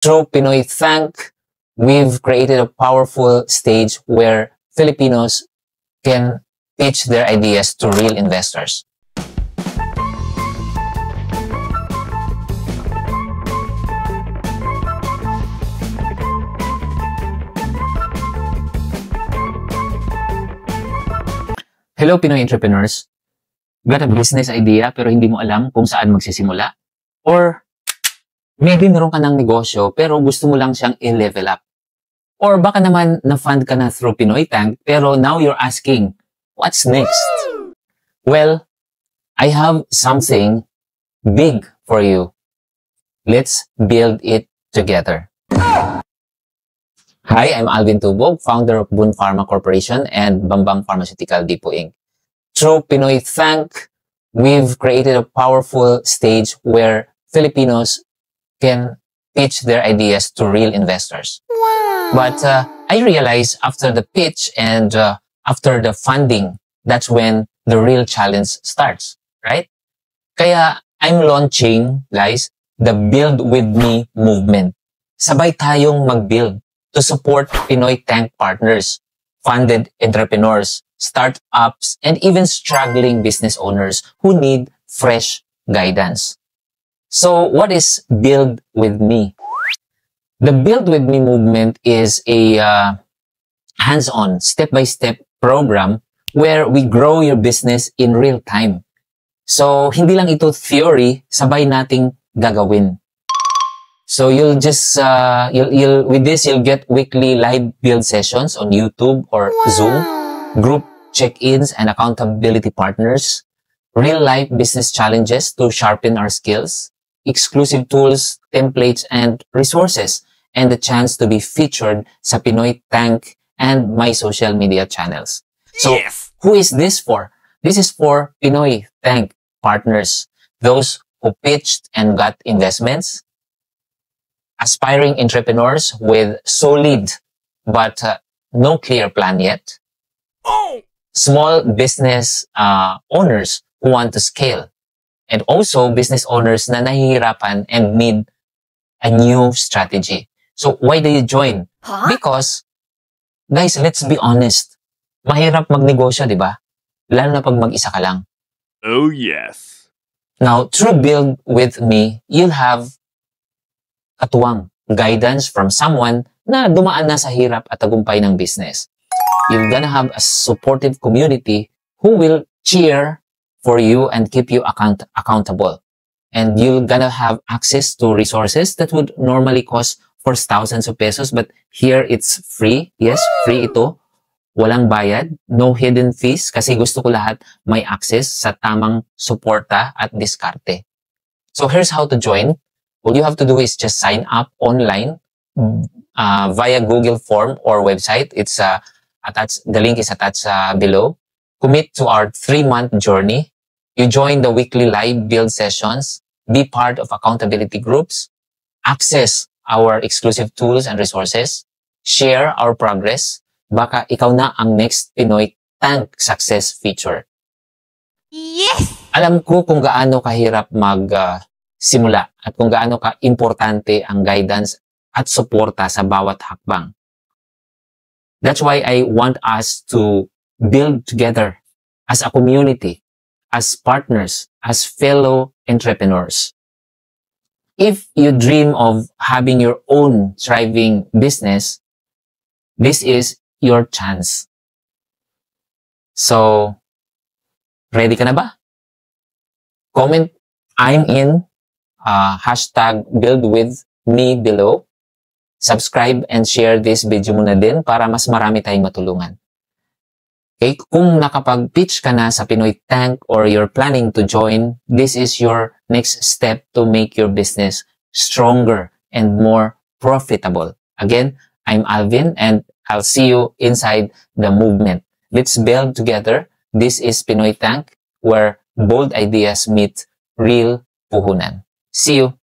Through Pinoy Thank, we've created a powerful stage where Filipinos can pitch their ideas to real investors. Hello Pinoy entrepreneurs! Got a business idea pero hindi mo alam kung saan magsisimula? Or maybe meron ka ng negosyo pero gusto mo lang siyang i-level up? Or baka naman na-fund ka na through Pinoy Thank pero now you're asking, what's next? Well, I have something big for you. Let's build it together. Hi, I'm Alvin Tubog, founder of Boon Pharma Corporation and Bambang Pharmaceutical Depot Inc. Through Pinoy Thank, we've created a powerful stage where Filipinos can pitch their ideas to real investors. Wow. But I realized after the pitch and after the funding, that's when the real challenge starts, right? Kaya I'm launching, guys, the Build With Me movement. Sabay tayong mag-build to support Pinoy Thank partners, funded entrepreneurs, startups, and even struggling business owners who need fresh guidance. So what is Build With Me? The Build With Me movement is a hands-on, step-by-step program where we grow your business in real time. So hindi lang ito theory, sabay nating gagawin. So you'll just, with this, you'll get weekly live build sessions on YouTube or Zoom, group check-ins and accountability partners, real-life business challenges to sharpen our skills, exclusive tools, templates, and resources, and the chance to be featured sa Pinoy Thank and my social media channels. So who is this for? This is for Pinoy Thank partners, those who pitched and got investments, aspiring entrepreneurs with solid but no clear plan yet, small business owners who want to scale, and also business owners na nahihirapan and need a new strategy. So why do you join? Because, guys, let's be honest, mahirap magnegosyo, di ba? Lalo na pag mag-isa ka lang. Oh, yes. Now, through Build With Me, you'll have katuwang guidance from someone na dumaan na sa hirap at tagumpay ng business. You're gonna have a supportive community who will cheer for you and keep you accountable. And you're gonna have access to resources that would normally cost for thousands of pesos, but here it's free. Yes, free ito. Walang bayad, no hidden fees kasi gusto ko lahat may access sa tamang suporta at diskarte. So here's how to join. All you have to do is just sign up online via Google form or website. It's attached. The link is attached below. Commit to our 3-month journey. You join the weekly live build sessions. Be part of accountability groups. Access our exclusive tools and resources. Share our progress. Baka ikaw na ang next Pinoy Thank success feature. Yes! Alam ko kung gaano kahirap simula at kung gaano ka-importante ang guidance at suporta sa bawat hakbang. That's why I want us to build together as a community, as partners, as fellow entrepreneurs. If you dream of having your own thriving business, this is your chance. So, ready ka na ba? Comment, I'm in. Hashtag Build With Me below. Subscribe and share this video muna din para mas marami tayong matulungan. Okay? Kung nakapag-pitch ka na sa Pinoy Thank or you're planning to join, this is your next step to make your business stronger and more profitable. Again, I'm Alvin and I'll see you inside the movement. Let's build together. This is Pinoy Thank, where bold ideas meet real puhunan. See you.